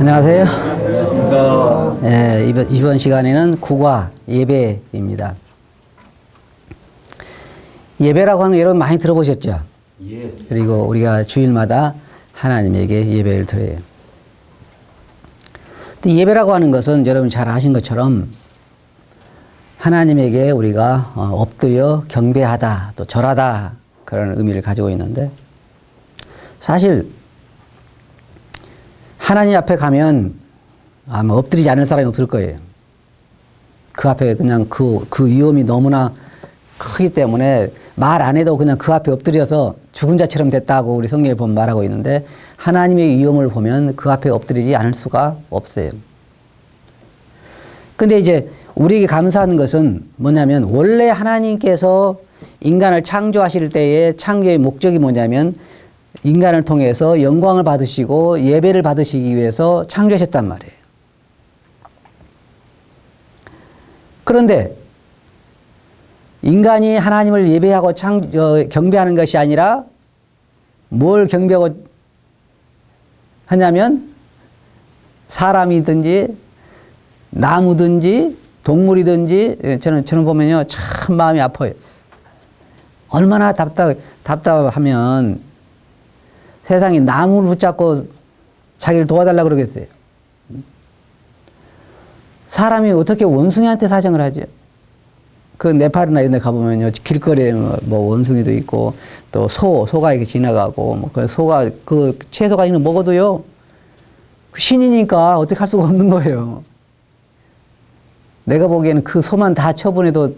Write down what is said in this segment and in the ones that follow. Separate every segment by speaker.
Speaker 1: 안녕하세요. 이번 시간에는 국화 예배입니다. 예배라고 하는 거 여러분 많이 들어보셨죠?
Speaker 2: 예.
Speaker 1: 그리고 우리가 주일마다 하나님에게 예배를 드려요. 근데 예배라고 하는 것은 여러분 잘 아신 것처럼 하나님에게 우리가 엎드려 경배하다, 또 절하다 그런 의미를 가지고 있는데, 사실 하나님 앞에 가면 아마 엎드리지 않을 사람이 없을 거예요. 그 앞에 그냥 그 위험이 너무나 크기 때문에 말 안 해도 그냥 그 앞에 엎드려서 죽은 자처럼 됐다고 우리 성경에 보면 말하고 있는데, 하나님의 위험을 보면 그 앞에 엎드리지 않을 수가 없어요. 근데 이제 우리에게 감사하는 것은 뭐냐면, 원래 하나님께서 인간을 창조하실 때의 창조의 목적이 뭐냐면 인간을 통해서 영광을 받으시고 예배를 받으시기 위해서 창조하셨단 말이에요. 그런데 인간이 하나님을 예배하고 경배하는 것이 아니라 뭘 경배하고 하냐면, 사람이든지 나무든지 동물이든지, 저는 보면요 참 마음이 아파요. 얼마나 답답하면 세상에 나무를 붙잡고 자기를 도와달라고 그러겠어요. 사람이 어떻게 원숭이한테 사정을 하죠? 그 네팔이나 이런 데 가보면요, 길거리에 뭐 원숭이도 있고, 또 소가 이렇게 지나가고, 뭐 그 소가, 그 채소가 있는 거 먹어도요, 신이니까 어떻게 할 수가 없는 거예요. 내가 보기에는 그 소만 다 처분해도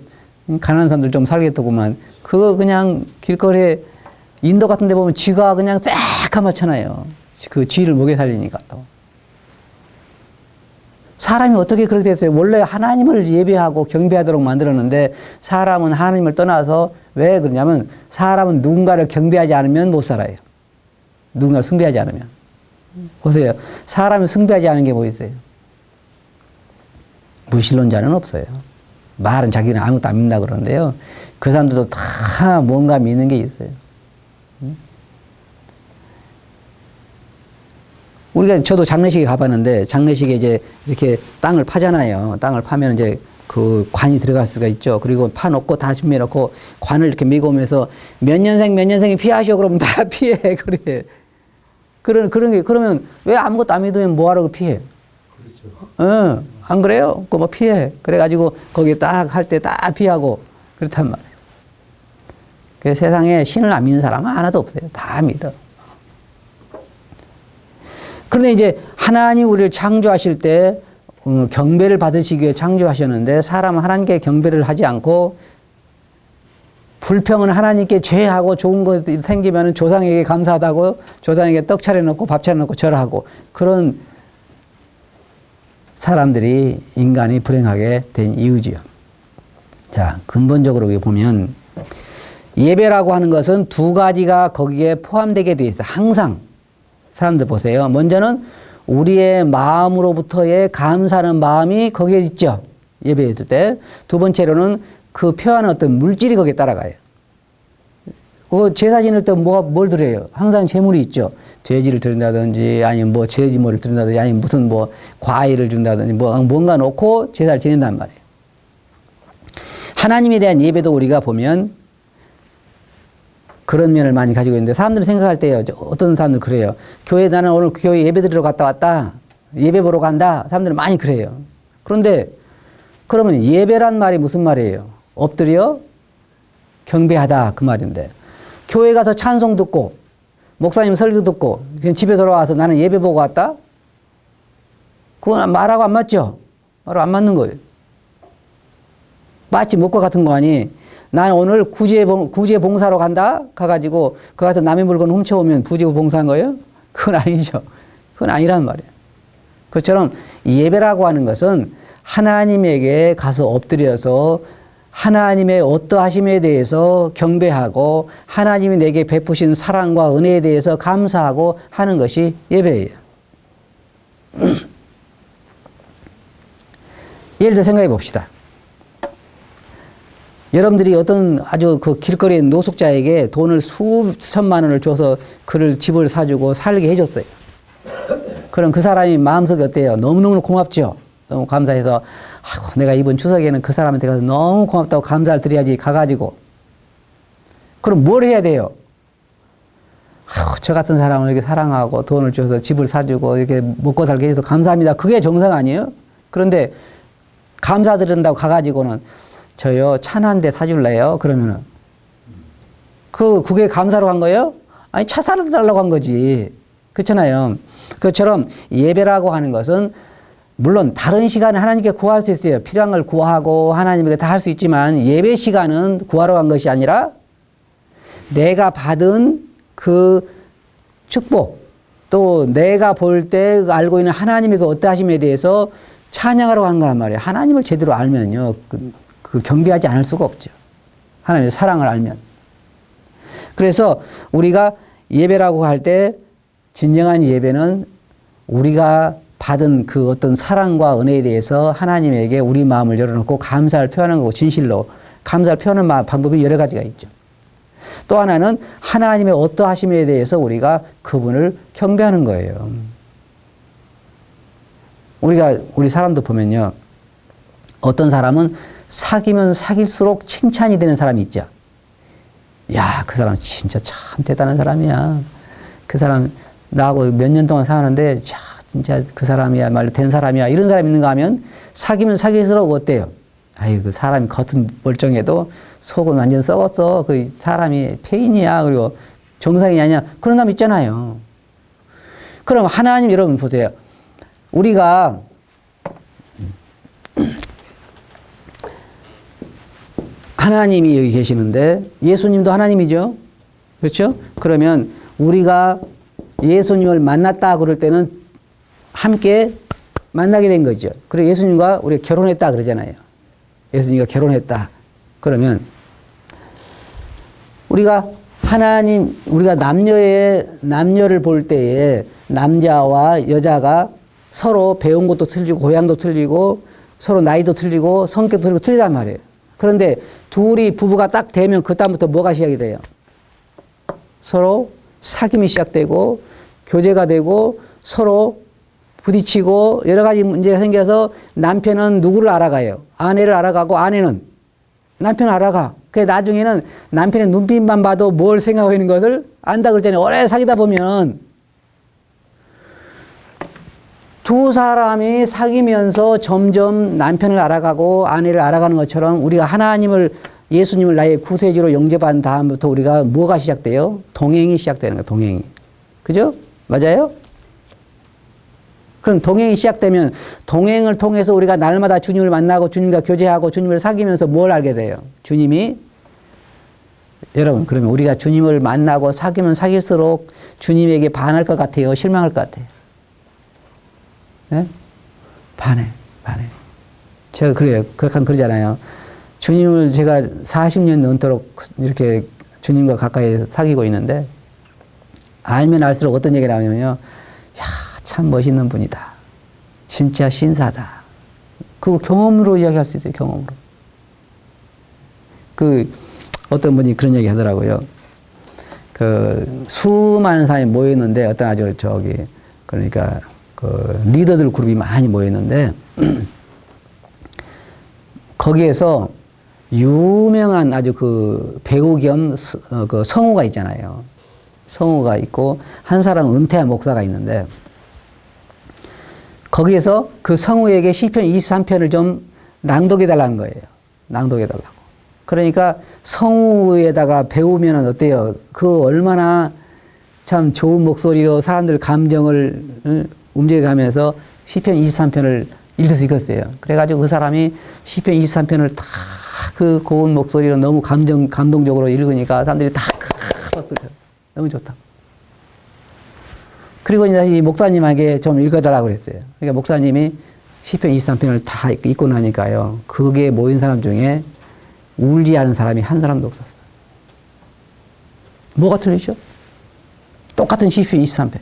Speaker 1: 가난한 사람들 좀 살겠더구만. 그거 그냥 길거리에 인도 같은 데 보면 쥐가 그냥 새까맣잖아요. 그 쥐를 먹여 살리니까 또. 사람이 어떻게 그렇게 됐어요? 원래 하나님을 예배하고 경배하도록 만들었는데, 사람은 하나님을 떠나서 왜 그러냐면, 사람은 누군가를 경배하지 않으면 못 살아요. 누군가를 숭배하지 않으면. 보세요. 사람이 숭배하지 않은 게 뭐 있어요? 무신론자는 없어요. 말은 자기는 아무것도 안 믿는다 그러는데요, 그 사람들도 다 뭔가 믿는 게 있어요. 저도 장례식에 가봤는데, 장례식에 이제 이렇게 땅을 파잖아요. 땅을 파면 이제 그 관이 들어갈 수가 있죠. 그리고 파놓고 다 준비해놓고 관을 이렇게 메고 오면서 몇 년생이 피하시오 그러면 다 피해. 그래. 그런 게, 그러면 왜 아무것도 안 믿으면 뭐하러 피해? 그렇죠. 안 그래요? 그 뭐 피해. 그래가지고 거기 딱 할 때 딱 피하고 그렇단 말이에요. 그 세상에 신을 안 믿는 사람은 하나도 없어요. 다 믿어. 그런데 이제 하나님 우리를 창조하실 때 경배를 받으시기 위해 창조하셨는데, 사람은 하나님께 경배를 하지 않고 불평은 하나님께 죄하고 좋은 것 생기면 조상에게 감사하다고 조상에게 떡 차려놓고 밥 차려놓고 절하고, 그런 사람들이 인간이 불행하게 된 이유지요. 자, 근본적으로 보면 예배라고 하는 것은 두 가지가 거기에 포함되게 되어 있어요. 항상. 사람들 보세요. 먼저는 우리의 마음으로부터의 감사하는 마음이 거기에 있죠. 예배에 있을 때. 두 번째로는 그 표현한 어떤 물질이 거기에 따라가요. 제사 지낼 때 뭘 드려요? 항상 제물이 있죠. 돼지를 드린다든지, 아니면 뭐 돼지머리를 드린다든지, 아니면 무슨 뭐 과일을 준다든지, 뭔가 놓고 제사를 지낸단 말이에요. 하나님에 대한 예배도 우리가 보면 그런 면을 많이 가지고 있는데, 사람들이 생각할 때요, 어떤 사람들 그래요. 나는 오늘 교회 예배 드리러 갔다 왔다. 예배 보러 간다. 사람들은 많이 그래요. 그런데 그러면 예배란 말이 무슨 말이에요? 엎드려 경배하다 그 말인데, 교회 가서 찬송 듣고 목사님 설교 듣고 그냥 집에 돌아와서 나는 예배 보고 왔다? 그건 말하고 안 맞죠? 말하고 안 맞는 거예요. 마치 목과 같은 거 아니? 나는 오늘 구제 봉사로 간다? 가가지고 그 가서 남의 물건 훔쳐오면 구제 봉사한 거예요? 그건 아니죠. 그건 아니란 말이에요. 그것처럼 예배라고 하는 것은 하나님에게 가서 엎드려서 하나님의 어떠하심에 대해서 경배하고, 하나님이 내게 베푸신 사랑과 은혜에 대해서 감사하고 하는 것이 예배예요. 예를 들어 생각해 봅시다. 여러분들이 어떤 아주 그 길거리의 노숙자에게 돈을 수천만 원을 줘서 그를 집을 사주고 살게 해줬어요. 그럼 그 사람이 마음속에 어때요? 너무너무 고맙죠? 너무 감사해서, 아이고, 내가 이번 추석에는 그 사람한테 가서 너무 고맙다고 감사를 드려야지, 가가지고. 그럼 뭘 해야 돼요? 아이고, 저 같은 사람을 이렇게 사랑하고 돈을 줘서 집을 사주고 이렇게 먹고 살게 해서 감사합니다. 그게 정상 아니에요? 그런데 감사드린다고 가가지고는 저요, 차나 한 대 사줄래요? 그러면은. 그게 감사로 간 거예요? 아니, 차 사달라고 한 거지. 그렇잖아요. 그것처럼 예배라고 하는 것은 물론 다른 시간에 하나님께 구할 수 있어요. 필요한 걸 구하고 하나님에게 다 할 수 있지만 예배 시간은 구하러 간 것이 아니라 내가 받은 그 축복 또 내가 볼 때 알고 있는 하나님의 그 어떠하심에 대해서 찬양하러 간 거란 말이에요. 하나님을 제대로 알면요. 그 경배하지 않을 수가 없죠. 하나님의 사랑을 알면. 그래서 우리가 예배라고 할 때 진정한 예배는 우리가 받은 그 어떤 사랑과 은혜에 대해서 하나님에게 우리 마음을 열어놓고 감사를 표하는 거고 진실로 감사를 표하는 방법이 여러 가지가 있죠. 또 하나는 하나님의 어떠하심에 대해서 우리가 그분을 경배하는 거예요. 우리 사람도 보면요. 어떤 사람은 사귀면 사귈수록 칭찬이 되는 사람이 있죠. 야, 그 사람 진짜 참 대단한 사람이야. 그 사람 나하고 몇 년 동안 사는데 진짜 그 사람이야말로 된 사람이야. 이런 사람이 있는가 하면 사귀면 사귈수록 어때요? 아유, 그 사람이 겉은 멀쩡해도 속은 완전 썩었어. 그 사람이 폐인이야. 그리고 정상이 아니야. 그런 사람 있잖아요. 그럼 하나님 여러분 보세요. 우리가 하나님이 여기 계시는데 예수님도 하나님이죠. 그렇죠? 그러면 우리가 예수님을 만났다 그럴 때는 함께 만나게 된 거죠. 그리고 예수님과 우리가 결혼했다 그러잖아요. 예수님과 결혼했다. 그러면 우리가 우리가 남녀를 볼 때에 남자와 여자가 서로 배운 것도 틀리고 고향도 틀리고 서로 나이도 틀리고 성격도 틀리고 틀리단 말이에요. 그런데 둘이 부부가 딱 되면 그다음부터 뭐가 시작이 돼요? 서로 사귐이 시작되고 교제가 되고 서로 부딪히고 여러 가지 문제가 생겨서 남편은 누구를 알아가요? 아내를 알아가고 아내는 남편을 알아가. 그래서 나중에는 남편의 눈빛만 봐도 뭘 생각하고 있는 것을 안다 그러잖아요. 오래 사귀다 보면 두 사람이 사귀면서 점점 남편을 알아가고 아내를 알아가는 것처럼 우리가 예수님을 나의 구세주로 영접한 다음부터 우리가 뭐가 시작돼요? 동행이 시작되는 거예요. 동행이. 그죠? 맞아요? 그럼 동행이 시작되면 동행을 통해서 우리가 날마다 주님을 만나고 주님과 교제하고 주님을 사귀면서 뭘 알게 돼요? 여러분, 그러면 우리가 주님을 만나고 사귀면 사귈수록 주님에게 반할 것 같아요? 실망할 것 같아요? 네? 반해. 제가 그래요. 그러잖아요. 주님을 제가 40년 넘도록 이렇게 주님과 가까이 사귀고 있는데, 알면 알수록 어떤 얘기를 하냐면요. 야, 참 멋있는 분이다. 진짜 신사다. 그거 경험으로 이야기할 수 있어요, 경험으로. 어떤 분이 그런 얘기 하더라고요. 수많은 사람이 모였는데, 어떤 그러니까, 리더들 그룹이 많이 모였는데, 거기에서 유명한 아주 배우 겸 성우가 있잖아요. 성우가 있고, 한 사람은 은퇴한 목사가 있는데, 거기에서 그 성우에게 시편 23편을 좀 낭독해 달라는 거예요. 낭독해 달라고. 그러니까 성우에다가 배우면 어때요? 얼마나 참 좋은 목소리로 사람들 감정을 움직여가면서 시편 23편을 읽을 수 있었어요. 그래가지고 그 사람이 시편 23편을 다 그 고운 목소리로 너무 감동적으로 읽으니까 사람들이 다 너무 좋다. 그리고 이제 이 목사님에게 좀 읽어달라고 그랬어요. 그러니까 목사님이 시편 23편을 다 읽고 나니까요. 그게 모인 사람 중에 울지 않은 사람이 한 사람도 없었어요. 뭐가 틀리죠? 똑같은 시편 23편.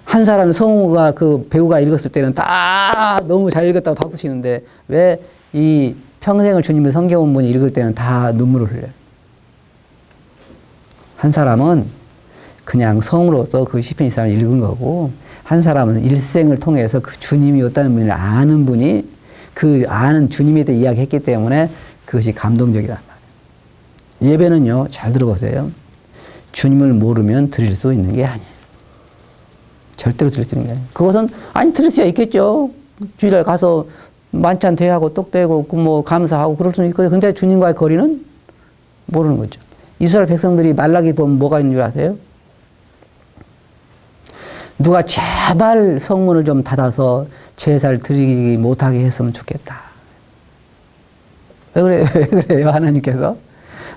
Speaker 1: 한 사람 성우가 배우가 읽었을 때는 다 너무 잘 읽었다고 박수 치는데 왜 이 평생을 주님을 섬겨온 분이 읽을 때는 다 눈물을 흘려요. 한 사람은 그냥 성으로서 그 시편 24편을 읽은 거고, 한 사람은 일생을 통해서 그 주님이 어떤 분을 아는 분이 그 아는 주님에 대해 이야기했기 때문에 그것이 감동적이란 말이에요. 예배는요, 잘 들어보세요. 주님을 모르면 드릴 수 있는 게 아니에요. 절대로 드릴 수 있는 게 아니에요. 그것은, 아니, 드릴 수야 있겠죠. 주일날 가서 만찬 대하고 떡 대고 뭐 감사하고 그럴 수는 있거든요. 근데 주님과의 거리는 모르는 거죠. 이스라엘 백성들이 말라기 보면 뭐가 있는 줄 아세요? 누가 제발 성문을 좀 닫아서 제사를 드리지 못하게 했으면 좋겠다. 왜 그래요? 왜 그래요? 하나님께서?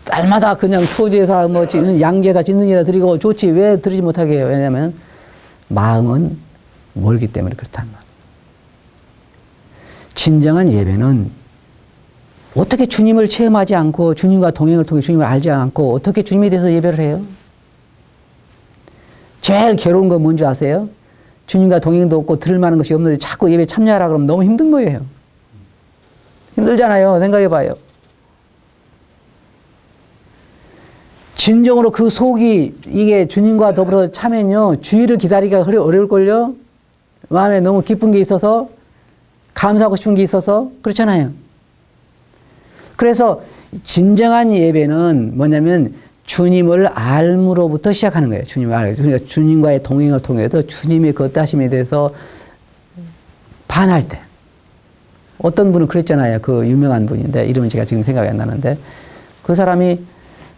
Speaker 1: 날마다 그냥 소제사, 뭐, 양제사, 진승제사 드리고 좋지. 왜 드리지 못하게 해요? 왜냐면, 마음은 멀기 때문에 그렇단 말이에요. 진정한 예배는 어떻게 주님을 체험하지 않고, 주님과 동행을 통해 주님을 알지 않고, 어떻게 주님에 대해서 예배를 해요? 제일 괴로운 건 뭔지 아세요? 주님과 동행도 없고 들을 만한 것이 없는데 자꾸 예배 참여하라 그러면 너무 힘든 거예요. 힘들잖아요. 생각해 봐요. 진정으로 그 속이 이게 주님과 더불어 차면요. 주의를 기다리기가 어려울걸요. 마음에 너무 기쁜 게 있어서 감사하고 싶은 게 있어서 그렇잖아요. 그래서 진정한 예배는 뭐냐면 주님을 알므로부터 시작하는 거예요. 주님을 알고. 그러니까 주님과의 동행을 통해서 주님의 그 뜻하심에 대해서 반할 때. 어떤 분은 그랬잖아요. 그 유명한 분인데 이름은 제가 지금 생각이 안 나는데 그 사람이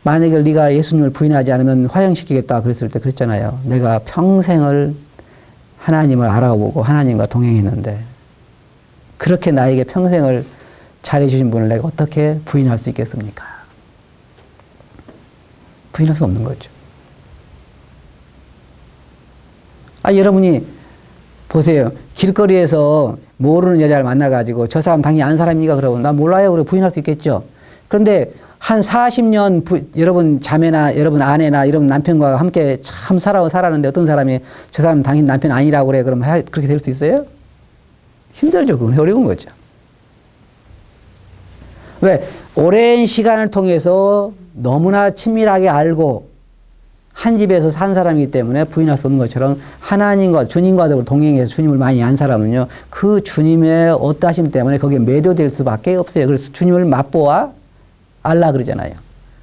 Speaker 1: 만약에 네가 예수님을 부인하지 않으면 화형시키겠다 그랬을 때 그랬잖아요. 내가 평생을 하나님을 알아보고 하나님과 동행했는데 그렇게 나에게 평생을 잘해주신 분을 내가 어떻게 부인할 수 있겠습니까? 부인할 수 없는 거죠. 여러분이 보세요. 길거리에서 모르는 여자를 만나가지고 저 사람 당연히 아는 사람입니까? 그러면 나 몰라요. 그래 부인할 수 있겠죠. 그런데 한 40년 여러분 자매나 여러분 아내나 여러분 남편과 함께 참 살았는데 어떤 사람이 저 사람 당연히 남편 아니라고 그래. 그러면 그렇게 될 수 있어요? 힘들죠. 그건 어려운 거죠. 왜? 오랜 시간을 통해서 너무나 친밀하게 알고 한 집에서 산 사람이기 때문에 부인할 수 없는 것처럼 하나님과 주님과 동행해서 주님을 많이 안 사람은요. 그 주님의 어떠하심 때문에 거기에 매료될 수밖에 없어요. 그래서 주님을 맛보아 알라 그러잖아요.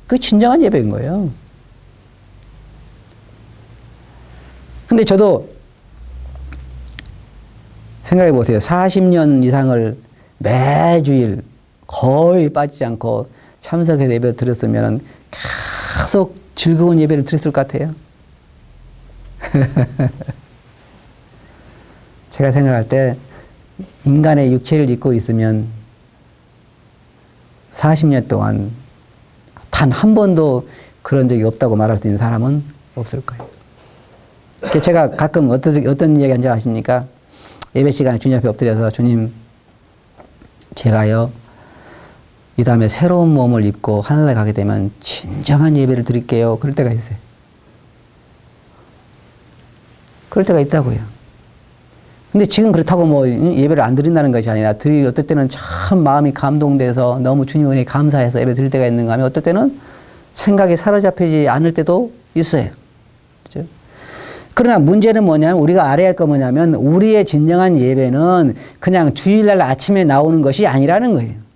Speaker 1: 그게 진정한 예배인 거예요. 근데 저도 생각해 보세요. 40년 이상을 매주일 거의 빠지지 않고 참석해서 예배 드렸으면 계속 즐거운 예배를 드렸을 것 같아요. 제가 생각할 때 인간의 육체를 입고 있으면 40년 동안 단 한 번도 그런 적이 없다고 말할 수 있는 사람은 없을 거예요. 제가 가끔 어떤 이야기 하는지 아십니까? 예배 시간에 주님 앞에 엎드려서 주님, 제가요, 이 다음에 새로운 몸을 입고 하늘에 가게 되면 진정한 예배를 드릴게요. 그럴 때가 있어요. 그럴 때가 있다고요. 근데 지금 그렇다고 뭐 예배를 안 드린다는 것이 아니라 어떨 때는 참 마음이 감동돼서 너무 주님 은혜에 감사해서 예배 드릴 때가 있는가 하면 어떨 때는 생각에 사로잡히지 않을 때도 있어요. 그렇죠? 그러나 문제는 뭐냐면 우리가 알아야 할 거 뭐냐면 우리의 진정한 예배는 그냥 주일날 아침에 나오는 것이 아니라는 거예요.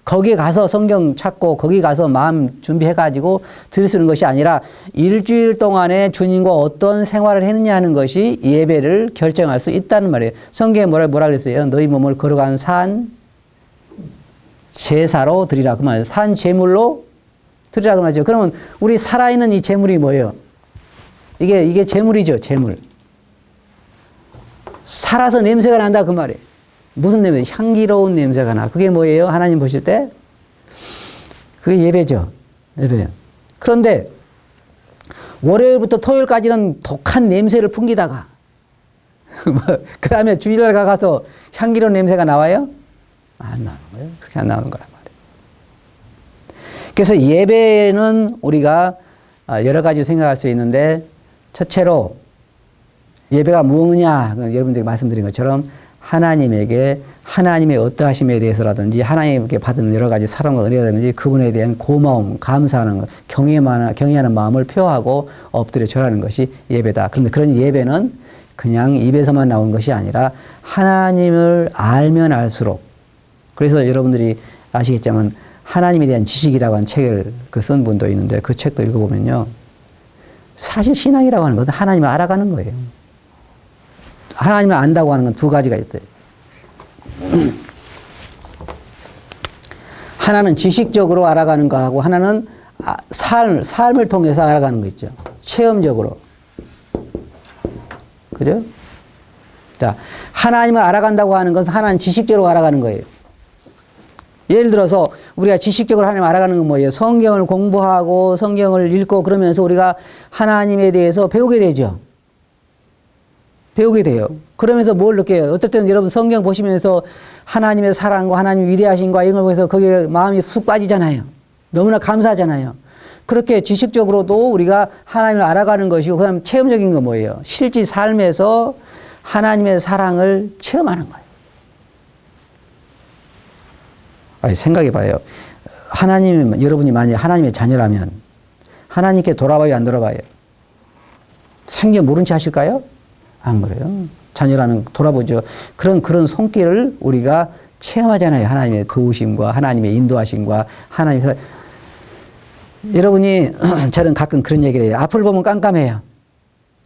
Speaker 1: 거기에 가서 성경 찾고 거기 가서 마음 준비해가지고 들으시는 것이 아니라 일주일 동안에 주님과 어떤 생활을 했느냐 하는 것이 예배를 결정할 수 있다는 말이에요. 성경에 뭐라 그랬어요? 너희 몸을 거룩한 산 제사로 드리라. 그 말, 산 제물로 드리라. 그 말이죠. 그러면 우리 살아있는 이 제물이 뭐예요? 이게 제물이죠. 제물. 살아서 냄새가 난다. 그 말이에요. 무슨 냄새? 향기로운 냄새가 나. 그게 뭐예요? 하나님 보실 때? 그게 예배죠. 예배예요. 그런데 월요일부터 토요일까지는 독한 냄새를 풍기다가 그 다음에 주일날 가서 향기로운 냄새가 나와요? 안 나오는 거예요. 그렇게 안 나오는 거란 말이에요. 그래서 예배는 우리가 여러 가지 생각할 수 있는데 첫째로 예배가 뭐냐? 여러분들이 말씀드린 것처럼 하나님에게 하나님의 어떠하심에 대해서라든지 하나님께 받은 여러 가지 사랑과 은혜라든지 그분에 대한 고마움, 감사하는 것, 경외하는 마음을 표하고 엎드려 절하는 것이 예배다. 그런데 그런 예배는 그냥 입에서만 나온 것이 아니라 하나님을 알면 알수록, 그래서 여러분들이 아시겠지만 하나님에 대한 지식이라고 하는 책을 쓴 분도 있는데 그 책도 읽어보면요. 사실 신앙이라고 하는 것은 하나님을 알아가는 거예요. 하나님을 안다고 하는 건 두 가지가 있대요. 하나는 지식적으로 알아가는 거하고 하나는 삶을 통해서 알아가는 거 있죠. 체험적으로. 그죠? 자, 하나님을 알아간다고 하는 것은 하나는 지식적으로 알아가는 거예요. 예를 들어서 우리가 지식적으로 하나님 알아가는 건 뭐예요? 성경을 공부하고 성경을 읽고 그러면서 우리가 하나님에 대해서 배우게 되죠. 배우게 돼요. 그러면서 뭘 느껴요? 어떨 때는 여러분 성경 보시면서 하나님의 사랑과 하나님의 위대하심과 이런 걸 보면서 거기에 마음이 쑥 빠지잖아요. 너무나 감사하잖아요. 그렇게 지식적으로도 우리가 하나님을 알아가는 것이고 그다음 체험적인 건 뭐예요? 실제 삶에서 하나님의 사랑을 체험하는 거예요. 아니, 생각해 봐요. 여러분이 만약 하나님의 자녀라면 하나님께 돌아봐요, 안 돌아봐요? 생전 모른 채 하실까요? 안 그래요. 자녀라는 돌아보죠. 그런 손길을 우리가 체험하잖아요. 하나님의 도우심과 하나님의 인도하심과 하나님의 여러분이 저는 가끔 그런 얘기를 해요. 앞을 보면 깜깜해요.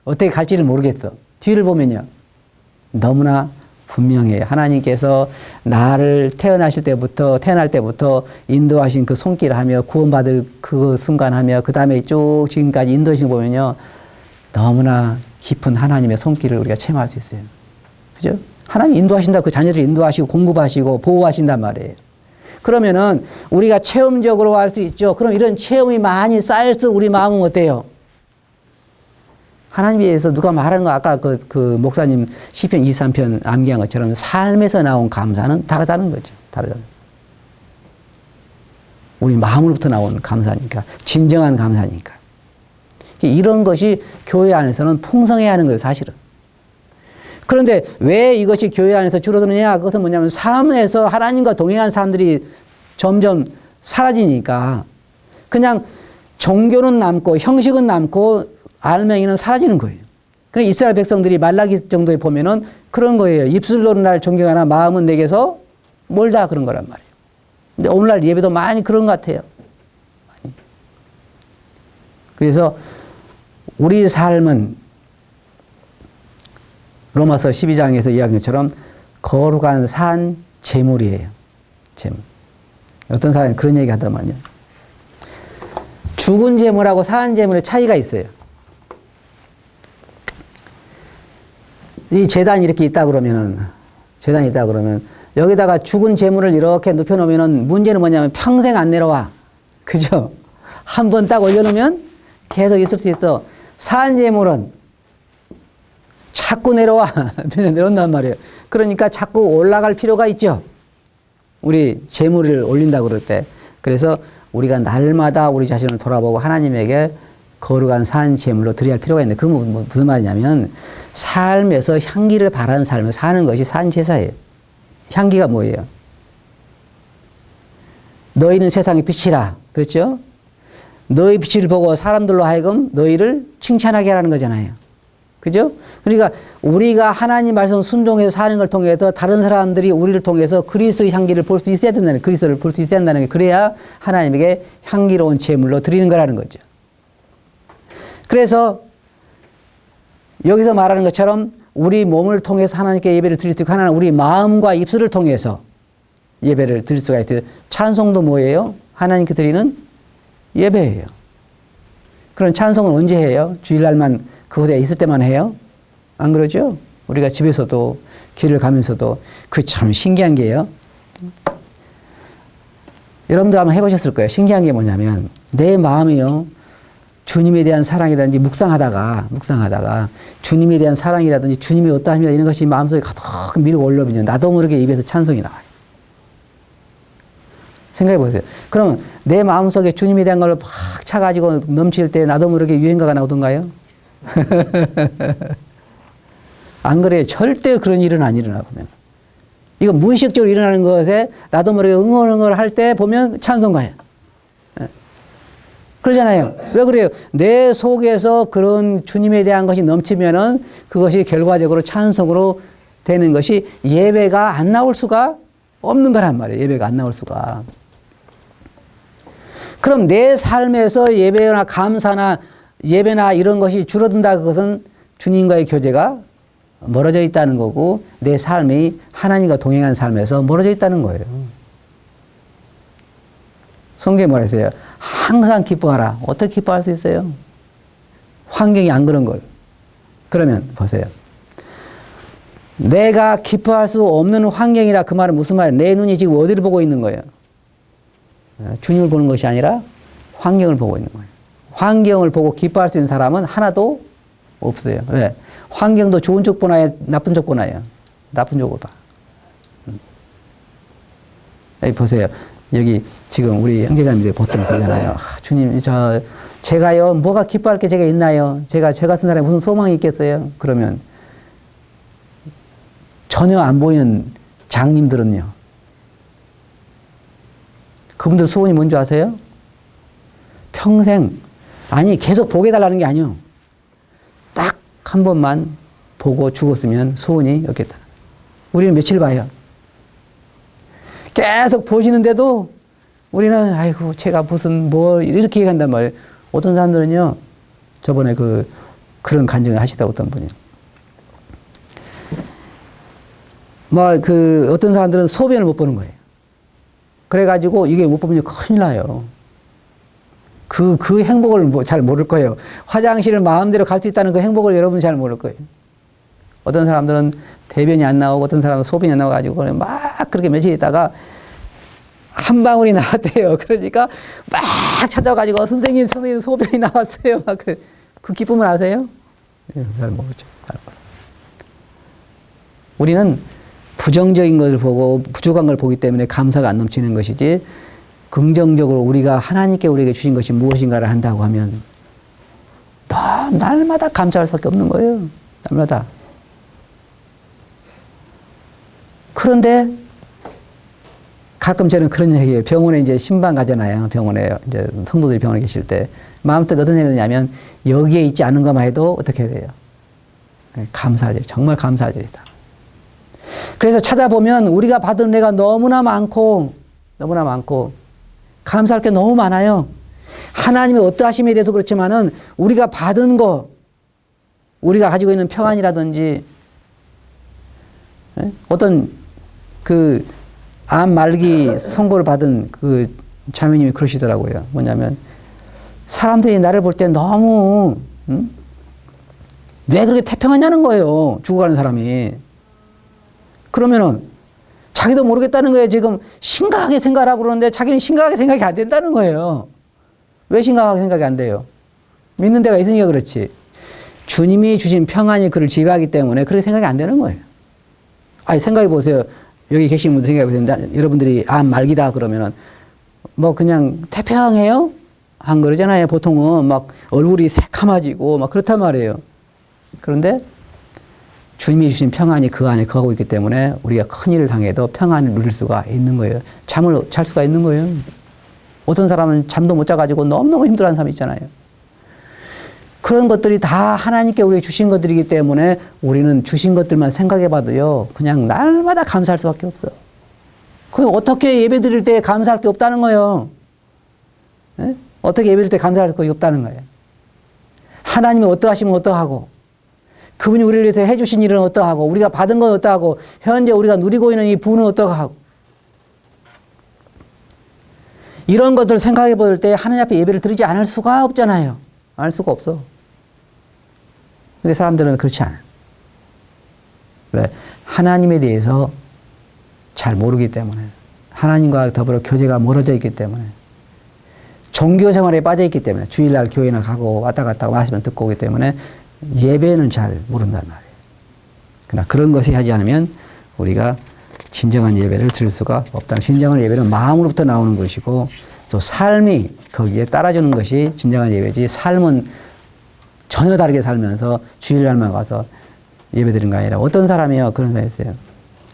Speaker 1: 어떻게 갈지를 모르겠어. 뒤를 보면요. 너무나 분명해요. 하나님께서 나를 태어날 때부터 인도하신 그 손길을 하며 구원받을 그 순간 하며 그 다음에 쭉 지금까지 인도하신 거 보면요. 너무나 깊은 하나님의 손길을 우리가 체험할 수 있어요. 그죠? 하나님 인도하신다. 그 자녀들 인도하시고 공급하시고 보호하신단 말이에요. 그러면은 우리가 체험적으로 할 수 있죠. 그럼 이런 체험이 많이 쌓일수록 우리 마음은 어때요? 하나님에 대해서 누가 말하는 거 아까 그 목사님 시편 23편 암기한 것처럼 삶에서 나온 감사는 다르다는 거죠. 다르다는. 우리 마음으로부터 나온 감사니까. 진정한 감사니까. 이런 것이 교회 안에서는 풍성해야 하는 거예요, 사실은. 그런데 왜 이것이 교회 안에서 줄어드느냐? 그것은 뭐냐면 삶에서 하나님과 동행하는 사람들이 점점 사라지니까 그냥 종교는 남고 형식은 남고 알맹이는 사라지는 거예요. 그러니까 이스라엘 백성들이 말라기 정도에 보면은 그런 거예요. 입술로는 날 존경하나 마음은 내게서 멀다 그런 거란 말이에요. 근데 오늘날 예배도 많이 그런 것 같아요. 많이. 그래서 우리 삶은 로마서 12장에서 이야기한 것처럼 거룩한 산 제물이에요. 제물. 어떤 사람이 그런 얘기 하더만요. 죽은 제물하고 산 제물의 차이가 있어요. 이 제단이 이렇게 있다 그러면 여기다가 죽은 제물을 이렇게 눕혀놓으면 문제는 뭐냐면 평생 안 내려와. 그죠? 한 번 딱 올려놓으면 계속 있을 수 있어. 산 제물은 자꾸 내려와. 내려온단 말이에요. 그러니까 자꾸 올라갈 필요가 있죠. 우리 제물을 올린다고 그럴 때. 그래서 우리가 날마다 우리 자신을 돌아보고 하나님에게 거룩한 산 제물로 드려야 할 필요가 있는데 그건 무슨 말이냐면 삶에서 향기를 바라는 삶을 사는 것이 산 제사예요. 향기가 뭐예요? 너희는 세상의 빛이라. 그렇죠? 너희 빛을 보고 사람들로 하여금 너희를 칭찬하게 하라는 거잖아요. 그죠? 그러니까 우리가 하나님 말씀 순종해서 사는 걸 통해서 다른 사람들이 우리를 통해서 그리스도의 향기를 볼 수 있어야 된다는, 그리스도를 볼 수 있어야 한다는 게, 그래야 하나님에게 향기로운 제물로 드리는 거라는 거죠. 그래서 여기서 말하는 것처럼 우리 몸을 통해서 하나님께 예배를 드릴 수 있고 하나는 우리 마음과 입술을 통해서 예배를 드릴 수가 있어요. 찬송도 뭐예요? 하나님께 드리는 예배예요. 그런 찬송은 언제 해요? 주일날만 그곳에 있을 때만 해요? 안 그러죠? 우리가 집에서도 길을 가면서도 그 참 신기한 게요. 여러분들 한번 해보셨을 거예요. 신기한 게 뭐냐면 내 마음이요. 주님에 대한 사랑이라든지 묵상하다가 주님에 대한 사랑이라든지 주님이 어떠합니다 이런 것이 마음속에 가득 밀고 올라오면요. 나도 모르게 입에서 찬송이 나와요. 생각해 보세요. 그러면 내 마음속에 주님에 대한 걸 팍 차가지고 넘칠 때 나도 모르게 유행가가 나오던가요? 안 그래요? 절대 그런 일은 안 일어나 보면. 이거 무의식적으로 일어나는 것에 나도 모르게 응얼응얼 할 때 보면 찬송가예요. 그러잖아요. 왜 그래요? 내 속에서 그런 주님에 대한 것이 넘치면은 그것이 결과적으로 찬송으로 되는 것이 예배가 안 나올 수가 없는 거란 말이에요. 예배가 안 나올 수가. 그럼 내 삶에서 예배나 감사나 예배나 이런 것이 줄어든다. 그것은 주님과의 교제가 멀어져 있다는 거고 내 삶이 하나님과 동행한 삶에서 멀어져 있다는 거예요. 성경에 뭐라 했어요? 항상 기뻐하라. 어떻게 기뻐할 수 있어요? 환경이 안 그런 걸. 그러면 보세요. 내가 기뻐할 수 없는 환경이라 그 말은 무슨 말이에요? 내 눈이 지금 어디를 보고 있는 거예요? 주님을 보는 것이 아니라 환경을 보고 있는 거예요. 환경을 보고 기뻐할 수 있는 사람은 하나도 없어요. 왜? 환경도 좋은 쪽 보나요? 나쁜 쪽 보나요? 나쁜 쪽을 봐. 여기 보세요. 여기 지금 우리 형제자매들이 보통 그러잖아요. 주님, 제가요, 뭐가 기뻐할 게 제가 있나요? 제가 저 같은 사람이 무슨 소망이 있겠어요? 그러면 전혀 안 보이는 장님들은요. 그분들 소원이 뭔지 아세요? 평생, 아니, 계속 보게 해달라는 게 아니요. 딱 한 번만 보고 죽었으면 소원이 없겠다. 우리는 며칠 봐요. 계속 보시는데도 우리는 아이고 제가 무슨 뭘 이렇게 얘기한단 말이에요. 어떤 사람들은요. 저번에 그런 간증을 하시다 어떤 분이. 어떤 사람들은 소변을 못 보는 거예요. 그래가지고 이게 못 보면 큰일 나요. 그 행복을 잘 모를 거예요. 화장실을 마음대로 갈 수 있다는 그 행복을 여러분 잘 모를 거예요. 어떤 사람들은 대변이 안 나오고 어떤 사람은 소변이 안 나와가지고 막 그렇게 며칠 있다가 한 방울이 나왔대요. 그러니까 막 찾아가지고 선생님 소변이 나왔어요. 막 그 기쁨을 아세요? 잘 모르죠. 우리는 부정적인 것을 보고 부족한 걸 보기 때문에 감사가 안 넘치는 것이지 긍정적으로 우리가 하나님께 우리에게 주신 것이 무엇인가를 한다고 하면 날마다 감사할 수밖에 없는 거예요. 날마다. 그런데 가끔 저는 그런 얘기해요. 병원에 이제 신방 가잖아요. 병원에 이제 성도들이 병원에 계실 때 마음속에 어떤 얘기가 되냐면 여기에 있지 않은 것만 해도 어떻게 해야 돼요? 감사하죠. 정말 감사하죠이다. 그래서 찾아보면 우리가 받은 은혜가 너무나 많고 감사할 게 너무 많아요. 하나님의 어떠하심에 대해서 그렇지만은 우리가 받은 거, 우리가 가지고 있는 평안이라든지 어떤 암 말기 선고를 받은 그 자매님이 그러시더라고요. 뭐냐면 사람들이 나를 볼 때 너무 왜 그렇게 태평하냐는 거예요. 죽어가는 사람이. 그러면은 자기도 모르겠다는 거예요. 지금 심각하게 생각을 하고 그러는데 자기는 심각하게 생각이 안 된다는 거예요. 왜 심각하게 생각이 안 돼요? 믿는 데가 있으니까 그렇지. 주님이 주신 평안이 그를 지배하기 때문에 그렇게 생각이 안 되는 거예요. 아니 생각해 보세요. 여기 계신 분들 생각해 보세요. 여러분들이 말기다 그러면은 뭐 그냥 태평해요? 안 그러잖아요. 보통은 막 얼굴이 새카마지고 막 그렇단 말이에요. 그런데 주님이 주신 평안이 그 안에 거하고 있기 때문에 우리가 큰일을 당해도 평안을 누릴 수가 있는 거예요. 잠을 잘 수가 있는 거예요. 어떤 사람은 잠도 못 자가지고 너무너무 힘들어하는 사람이 있잖아요. 그런 것들이 다 하나님께 우리에게 주신 것들이기 때문에 우리는 주신 것들만 생각해봐도요. 그냥 날마다 감사할 수밖에 없어요. 그럼 어떻게 예배 드릴 때 감사할 게 없다는 거예요. 네? 어떻게 예배 드릴 때 감사할 게 없다는 거예요. 하나님이 어떠하시면 어떠하고 그분이 우리를 위해서 해주신 일은 어떠하고 우리가 받은 건 어떠하고 현재 우리가 누리고 있는 이 부는 어떠하고 이런 것들을 생각해 볼 때 하나님 앞에 예배를 드리지 않을 수가 없잖아요. 알 수가 없어. 근데 사람들은 그렇지 않아요. 왜? 하나님에 대해서 잘 모르기 때문에 하나님과 더불어 교제가 멀어져 있기 때문에 종교 생활에 빠져 있기 때문에 주일날 교회나 가고 왔다 갔다 하고 말씀 듣고 오기 때문에 예배는 잘 모른단 말이에요. 그러나 그런 것이 하지 않으면 우리가 진정한 예배를 드릴 수가 없다. 진정한 예배는 마음으로부터 나오는 것이고 또 삶이 거기에 따라주는 것이 진정한 예배지 삶은 전혀 다르게 살면서 주일날만 가서 예배 드리는 거 아니라 어떤 사람이요. 그런 사람이 있어요.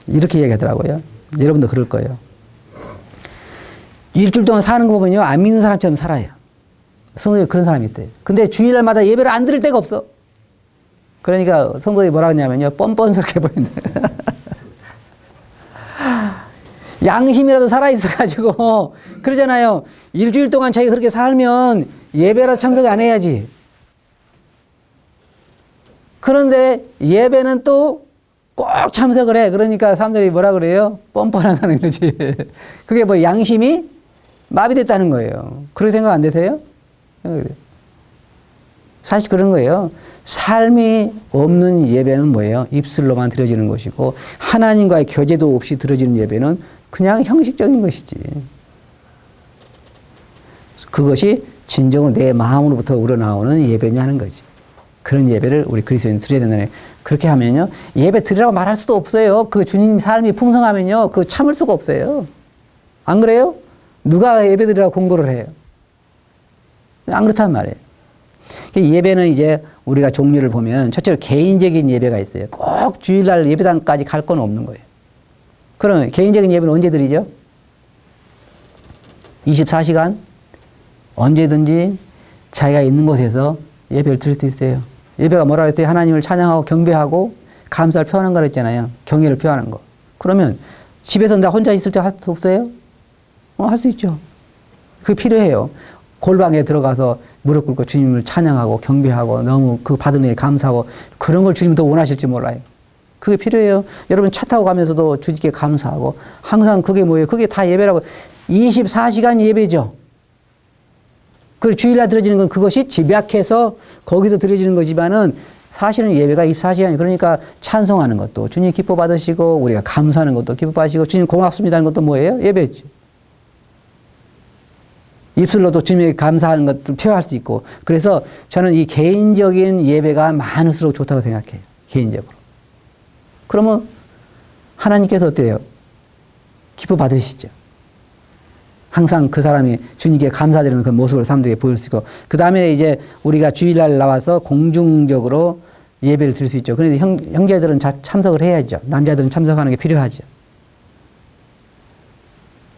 Speaker 1: 이렇게 얘기하더라고요. 여러분도 그럴 거예요. 일주일 동안 사는 거 보면요, 안 믿는 사람처럼 살아요. 성도에 그런 사람이 있어요. 근데 주일날마다 예배를 안 들을 데가 없어. 그러니까 성도들이 뭐라 하냐면요, 뻔뻔스럽게 보인다. 양심이라도 살아있어가지고, 그러잖아요. 일주일 동안 자기가 그렇게 살면 예배라도 참석 안 해야지. 그런데 예배는 또 꼭 참석을 해. 그러니까 사람들이 뭐라 그래요? 뻔뻔하다는 거지. 그게 뭐 양심이 마비됐다는 거예요. 그렇게 생각 안 되세요? 사실 그런 거예요. 삶이 없는 예배는 뭐예요? 입술로만 드려지는 것이고, 하나님과의 교제도 없이 드려지는 예배는 그냥 형식적인 것이지. 그것이 진정으로 내 마음으로부터 우러나오는 예배냐는 거지. 그런 예배를 우리 그리스도인이 드려야 된다는. 그렇게 하면요, 예배 드리라고 말할 수도 없어요. 그 주님 삶이 풍성하면요, 그 참을 수가 없어요. 안 그래요? 누가 예배 드리라고 공고를 해요? 안 그렇단 말이에요. 예배는 이제 우리가 종류를 보면 첫째로 개인적인 예배가 있어요. 꼭 주일날 예배당까지 갈 건 없는 거예요. 그럼 개인적인 예배는 언제 드리죠? 24시간 언제든지 자기가 있는 곳에서 예배를 드릴 수 있어요. 예배가 뭐라 그랬어요? 하나님을 찬양하고 경배하고 감사를 표하는 거라 했잖아요. 경외를 표하는 거. 그러면 집에서 나 혼자 있을 때 할 수 없어요? 할 수 있죠. 그게 필요해요. 골방에 들어가서 무릎 꿇고 주님을 찬양하고 경배하고 너무 그 받은 은혜에 감사하고 그런 걸 주님도 원하실지 몰라요. 그게 필요해요. 여러분 차 타고 가면서도 주님께 감사하고 항상 그게 뭐예요? 그게 다 예배라고. 24시간 예배죠. 그리고 주일날 드려지는 건 그것이 집약해서 거기서 드려지는 거지만은 사실은 예배가 24시간이 그러니까 찬송하는 것도 주님 기뻐 받으시고 우리가 감사하는 것도 기뻐 받으시고 주님 고맙습니다 하는 것도 뭐예요? 예배죠. 입술로도 주님에게 감사하는 것도 표현할 수 있고 그래서 저는 이 개인적인 예배가 많을수록 좋다고 생각해요. 개인적으로. 그러면 하나님께서 어때요? 기뻐 받으시죠. 항상 그 사람이 주님께 감사드리는 그 모습을 사람들에게 보일 수 있고 그 다음에 이제 우리가 주일날 나와서 공중적으로 예배를 드릴 수 있죠. 그런데 형제들은 참석을 해야죠. 남자들은 참석하는 게 필요하죠.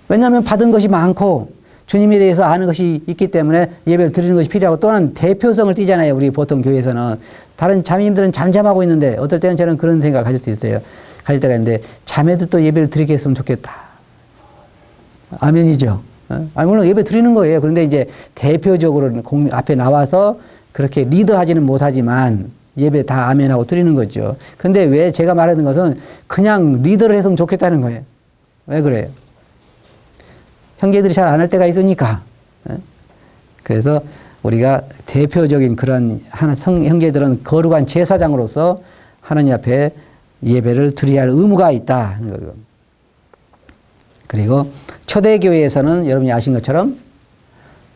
Speaker 1: 왜냐하면 받은 것이 많고 주님에 대해서 아는 것이 있기 때문에 예배를 드리는 것이 필요하고 또한 대표성을 띠잖아요. 우리 보통 교회에서는. 다른 자매님들은 잠잠하고 있는데 어떨 때는 저는 그런 생각을 가질 수 있어요. 가질 때가 있는데 자매들도 예배를 드리게 했으면 좋겠다. 아멘이죠. 물론 예배 드리는 거예요. 그런데 이제 대표적으로 앞에 나와서 그렇게 리더하지는 못하지만 예배 다 아멘하고 드리는 거죠. 근데 왜 제가 말하는 것은 그냥 리더를 했으면 좋겠다는 거예요. 왜 그래요? 형제들이 잘 안 할 때가 있으니까. 그래서 우리가 대표적인 그런 형제들은 거룩한 제사장으로서 하나님 앞에 예배를 드려야 할 의무가 있다. 그리고 초대교회에서는 여러분이 아신 것처럼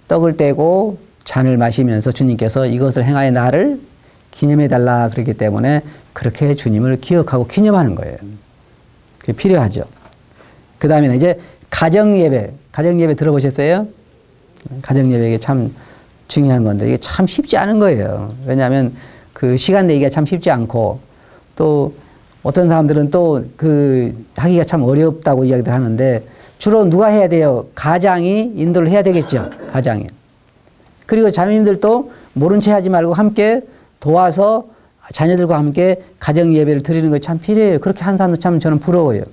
Speaker 1: 떡을 떼고 잔을 마시면서 주님께서 이것을 행하여 나를 기념해달라 그랬기 때문에 그렇게 주님을 기억하고 기념하는 거예요. 그게 필요하죠. 그 다음에는 이제 가정예배. 가정예배 들어보셨어요? 가정예배 이게 참 중요한 건데 이게 참 쉽지 않은 거예요. 왜냐하면 그 시간 내기가 참 쉽지 않고 또 어떤 사람들은 또 그 하기가 참 어렵다고 이야기들 하는데 주로 누가 해야 돼요? 가장이 인도를 해야 되겠죠. 가장이. 그리고 자매님들도 모른 채 하지 말고 함께 도와서 자녀들과 함께 가정 예배를 드리는 것이 참 필요해요. 그렇게 한 사람도 참 저는 부러워요.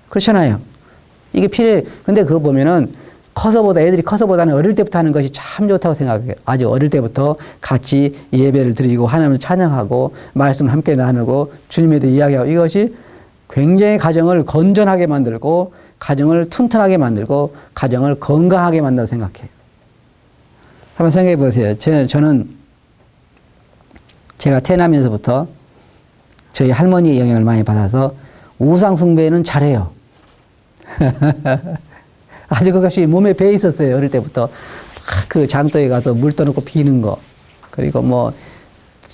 Speaker 1: 그렇잖아요. 이게 필요해요. 근데 그거 보면은 애들이 커서보다는 어릴 때부터 하는 것이 참 좋다고 생각해요. 아주 어릴 때부터 같이 예배를 드리고 하나님을 찬양하고 말씀을 함께 나누고 주님에 대해 이야기하고 이것이 굉장히 가정을 건전하게 만들고 가정을 튼튼하게 만들고 가정을 건강하게 만든다고 생각해요. 한번 생각해 보세요. 저는 제가 태어나면서부터 저희 할머니의 영향을 많이 받아서 우상 숭배는 잘해요. 아주 그것이 몸에 배어 있었어요. 어릴 때부터 그 장터에 가서 물 떠놓고 비는 거, 그리고 뭐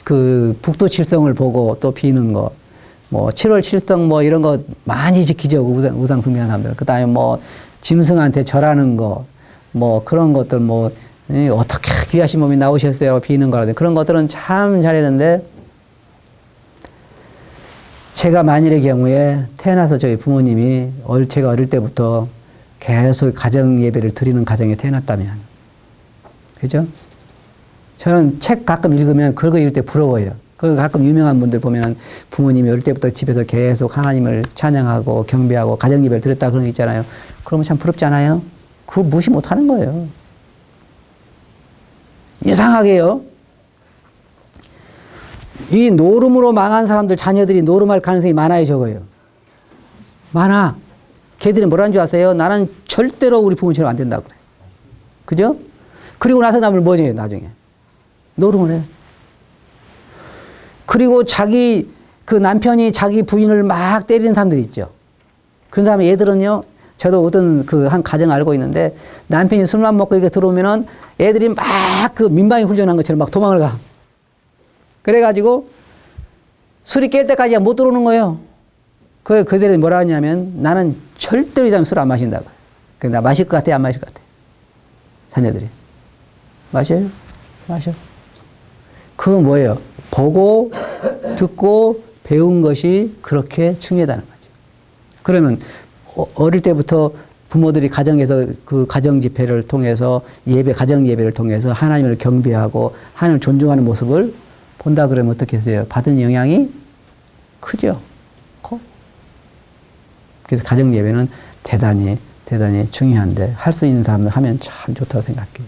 Speaker 1: 그 북두 칠성을 보고 또 비는 거, 뭐 7월 칠성 뭐 이런 거 많이 지키죠. 우상 숭배하는 사람들. 그다음에 뭐 짐승한테 절하는 거, 뭐 그런 것들 뭐 어떻게 귀하신 몸이 나오셨어요? 비는 거라든지 그런 것들은 참 잘했는데 제가 만일의 경우에 태어나서 저희 부모님이 제가 어릴 때부터 계속 가정 예배를 드리는 가정에 태어났다면, 그죠? 저는 책 가끔 읽으면 그거 읽을 때 부러워요. 그 가끔 유명한 분들 보면 부모님이 어릴 때부터 집에서 계속 하나님을 찬양하고 경배하고 가정 예배를 드렸다 그런 거 있잖아요. 그러면 참 부럽지 않아요? 그거 무시 못 하는 거예요. 이상하게요. 이 노름으로 망한 사람들 자녀들이 노름할 가능성이 많아요, 적어요? 많아. 걔들이 뭐라는 줄 아세요? 나는 절대로 우리 부모처럼 안 된다고 그래. 그죠? 그리고 나서 남을 뭐죠, 나중에? 노름을 해. 그리고 그 남편이 자기 부인을 막 때리는 사람들이 있죠. 그런 사람의 애들은요, 저도 어떤 한 가정 알고 있는데 남편이 술만 먹고 이렇게 들어오면은 애들이 막 그 민방위 훈련한 것처럼 막 도망을 가. 그래가지고 술이 깰 때까지 못 들어오는 거예요. 그들이 뭐라 하냐면 나는 절대로 이 다음에 술 안 마신다고. 나 마실 것 같아, 안 마실 것 같아. 자녀들이. 마셔요? 마셔. 그건 뭐예요? 보고 듣고 배운 것이 그렇게 중요하다는 거죠. 그러면 어릴 때부터 부모들이 가정에서 그 가정 집회를 통해서 가정 예배를 통해서 하나님을 경배하고 하나님을 존중하는 모습을 본다 그러면 어떻게 했어요? 받은 영향이 크죠. 커. 그래서 가정 예배는 대단히 중요한데 할 수 있는 사람들 하면 참 좋다고 생각해요.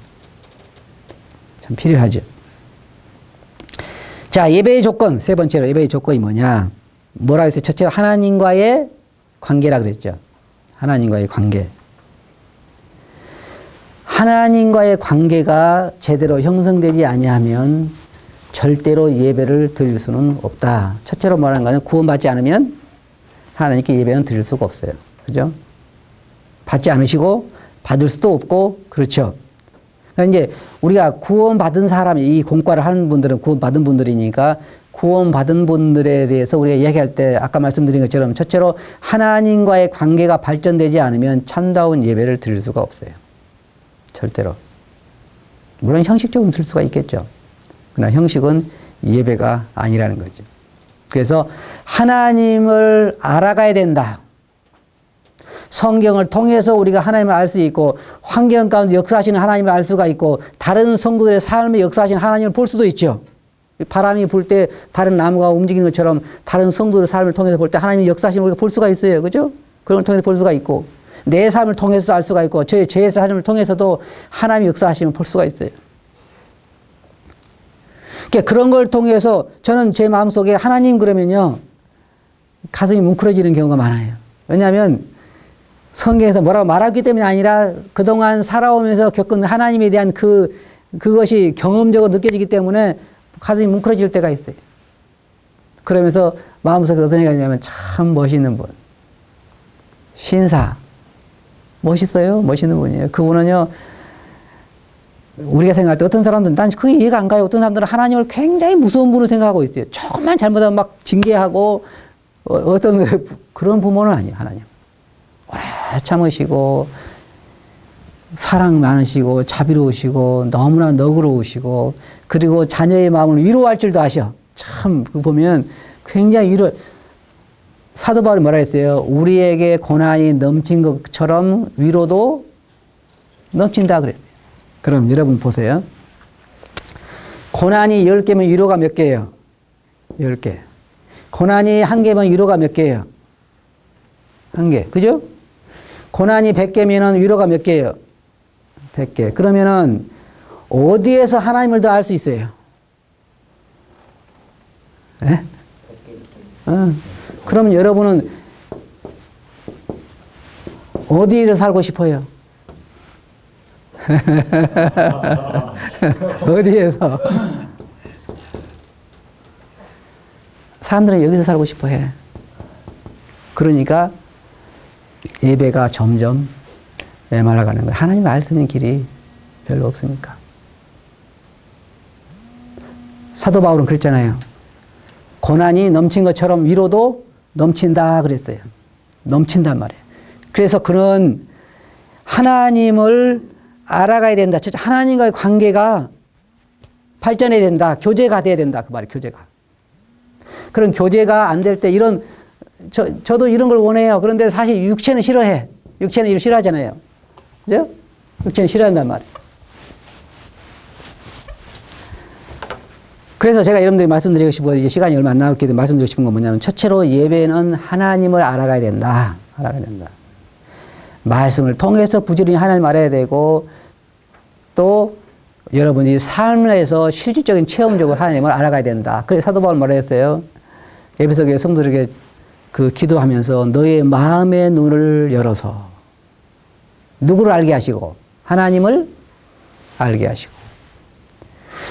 Speaker 1: 참 필요하죠. 자, 예배의 조건, 세 번째로 예배의 조건이 뭐냐? 뭐라 했어요? 첫째로 하나님과의 관계라 그랬죠. 하나님과의 관계. 하나님과의 관계가 제대로 형성되지 아니하면 절대로 예배를 드릴 수는 없다. 첫째로 말하는 거는 구원받지 않으면 하나님께 예배는 드릴 수가 없어요. 그죠? 받지 않으시고 받을 수도 없고 그렇죠. 그러니까 이제 우리가 구원받은 사람이 이 공과를 하는 분들은 구원받은 분들이니까 구원받은 분들에 대해서 우리가 이야기할 때 아까 말씀드린 것처럼 첫째로 하나님과의 관계가 발전되지 않으면 참다운 예배를 드릴 수가 없어요. 절대로. 물론 형식적으로 드릴 수가 있겠죠. 그러나 형식은 예배가 아니라는 거죠. 그래서 하나님을 알아가야 된다. 성경을 통해서 우리가 하나님을 알 수 있고 환경 가운데 역사하시는 하나님을 알 수가 있고 다른 성도들의 삶에 역사하시는 하나님을 볼 수도 있죠. 바람이 불 때 다른 나무가 움직이는 것처럼 다른 성도의 삶을 통해서 볼 때 하나님의 역사하심을 우리가 볼 수가 있어요. 그죠? 그런 걸 통해서 볼 수가 있고 내 삶을 통해서도 알 수가 있고 저의 삶을 통해서도 하나님의 역사하심을 볼 수가 있어요. 그러니까 그런 걸 통해서 저는 제 마음속에 하나님 그러면요 가슴이 뭉클해지는 경우가 많아요. 왜냐하면 성경에서 뭐라고 말하기 때문이 아니라 그동안 살아오면서 겪은 하나님에 대한 그것이 경험적으로 느껴지기 때문에 가슴이 뭉클해질 때가 있어요. 그러면서 마음속에 어떤 생각이 나냐면 참 멋있는 분. 신사. 멋있어요. 멋있는 분이에요. 그분은요, 우리가 생각할 때 어떤 사람들은 난 그게 이해가 안 가요. 어떤 사람들은 하나님을 굉장히 무서운 분으로 생각하고 있어요. 조금만 잘못하면 막 징계하고 어떤 그런 부모는 아니에요. 하나님. 오래 참으시고 사랑 많으시고 자비로우시고 너무나 너그러우시고 그리고 자녀의 마음을 위로할 줄도 아셔. 참 보면 굉장히 사도 바울이 뭐라 했어요? 우리에게 고난이 넘친 것처럼 위로도 넘친다 그랬어요. 그럼 여러분 보세요. 고난이 10개면 위로가 몇 개예요? 10개. 고난이 1개면 위로가 몇 개예요? 1개. 그죠? 고난이 100개면 위로가 몇 개예요? 100개. 그러면은 어디에서 하나님을 더 알 수 있어요? 네? 그러면 여러분은 어디를 살고 싶어요? 어디에서? 사람들은 여기서 살고 싶어 해. 그러니까 예배가 점점 메말라가는 거예요. 하나님을 알 수 있는 길이 별로 없으니까. 사도 바울은 그랬잖아요. 고난이 넘친 것처럼 위로도 넘친다 그랬어요. 넘친단 말이에요. 그래서 그는 하나님을 알아가야 된다. 하나님과의 관계가 발전해야 된다. 교제가 돼야 된다. 그 말이에요. 교제가. 그런 교제가 안 될 때 이런 저도 이런 걸 원해요. 그런데 사실 육체는 싫어해. 육체는 일 싫어하잖아요. 그죠? 육체는 싫어한단 말이에요. 그래서 제가 여러분들이 말씀드리고 싶은 거, 이제 시간이 얼마 안 남았기 때문에 말씀드리고 싶은 건 뭐냐면, 첫째로 예배는 하나님을 알아가야 된다. 알아가야 된다. 말씀을 통해서 부지런히 하나님을 알아야 되고, 또 여러분이 삶에서 실질적인 체험적으로 하나님을 알아가야 된다. 그래서 사도 바울 뭐라 했어요? 에베소 교회 성도들에게 기도하면서 너의 마음의 눈을 열어서 누구를 알게 하시고 하나님을 알게 하시고,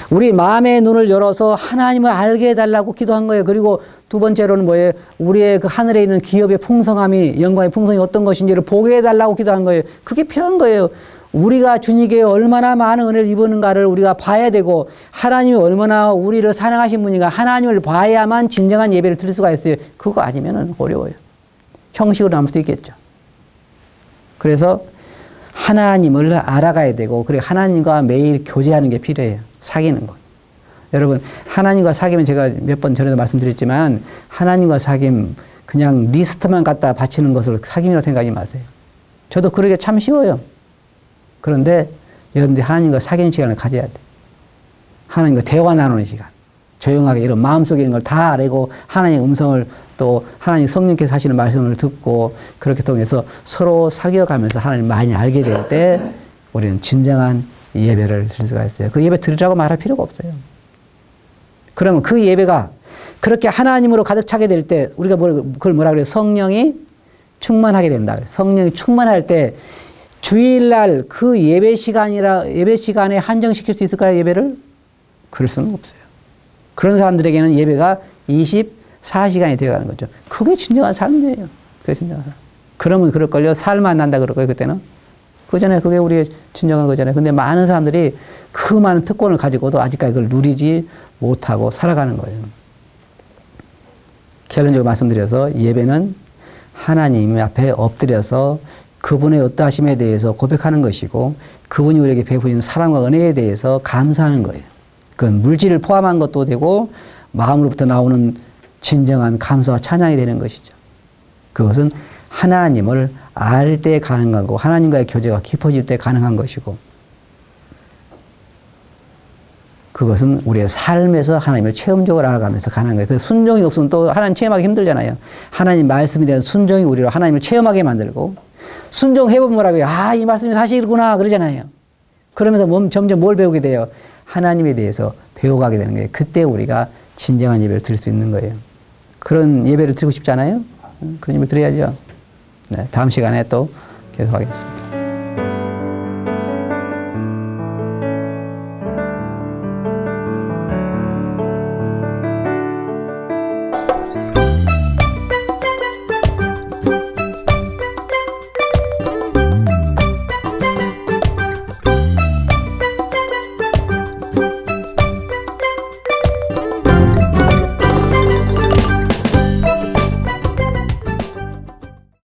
Speaker 1: 우리 마음의 눈을 열어서 하나님을 알게 해달라고 기도한 거예요. 그리고 두 번째로는 뭐예요? 우리의 그 하늘에 있는 기업의 풍성함이, 영광의 풍성이 어떤 것인지를 보게 해달라고 기도한 거예요. 그게 필요한 거예요. 우리가 주님께 얼마나 많은 은혜를 입었는가를 우리가 봐야 되고, 하나님이 얼마나 우리를 사랑하신 분인가 하나님을 봐야만 진정한 예배를 드릴 수가 있어요. 그거 아니면 어려워요. 형식으로 남을 수도 있겠죠. 그래서 하나님을 알아가야 되고, 그리고 하나님과 매일 교제하는 게 필요해요. 사귀는 것. 여러분, 하나님과 사귀면 제가 몇 번 전에도 말씀드렸지만, 하나님과 사귐 그냥 리스트만 갖다 바치는 것을 사귐이라고 생각하지 마세요. 저도 그러게 참 쉬워요. 그런데 여러분들이 하나님과 사귀는 시간을 가져야 돼. 하나님과 대화 나누는 시간. 조용하게 이런 마음속에 있는 걸 다 알고, 하나님의 음성을, 또 하나님 성령께서 하시는 말씀을 듣고, 그렇게 통해서 서로 사귀어가면서 하나님 많이 알게 될 때 우리는 진정한 예배를 드릴 수가 있어요. 그 예배 드리라고 말할 필요가 없어요. 그러면 그 예배가 그렇게 하나님으로 가득 차게 될 때, 우리가 그걸 뭐라 그래요? 성령이 충만하게 된다. 성령이 충만할 때 주일날 그 예배 시간에 한정시킬 수 있을까요? 예배를? 그럴 수는 없어요. 그런 사람들에게는 예배가 24시간이 되어가는 거죠. 그게 진정한 삶이에요. 그게 진정한 삶. 그러면 그럴걸요. 삶 안 난다 그럴 거예요, 그때는. 그잖아요. 그게 우리의 진정한 거잖아요. 근데 많은 사람들이 그 많은 특권을 가지고도 아직까지 그걸 누리지 못하고 살아가는 거예요. 결론적으로 말씀드려서, 예배는 하나님 앞에 엎드려서 그분의 어떠하심에 대해서 고백하는 것이고, 그분이 우리에게 베푸신 사랑과 은혜에 대해서 감사하는 거예요. 그건 물질을 포함한 것도 되고, 마음으로부터 나오는 진정한 감사와 찬양이 되는 것이죠. 그것은 하나님을 알 때 가능한 거고, 하나님과의 교제가 깊어질 때 가능한 것이고, 그것은 우리의 삶에서 하나님을 체험적으로 알아가면서 가능한 거예요. 그래서 순종이 없으면 또 하나님 체험하기 힘들잖아요. 하나님 말씀에 대한 순종이 우리로 하나님을 체험하게 만들고, 순종해보면 뭐라고요? 아, 이 말씀이 사실이구나 그러잖아요. 그러면서 점점 뭘 배우게 돼요? 하나님에 대해서 배워가게 되는 거예요. 그때 우리가 진정한 예배를 드릴 수 있는 거예요. 그런 예배를 드리고 싶지 않아요? 그런 예배를 드려야죠. 네, 다음 시간에 또 계속하겠습니다.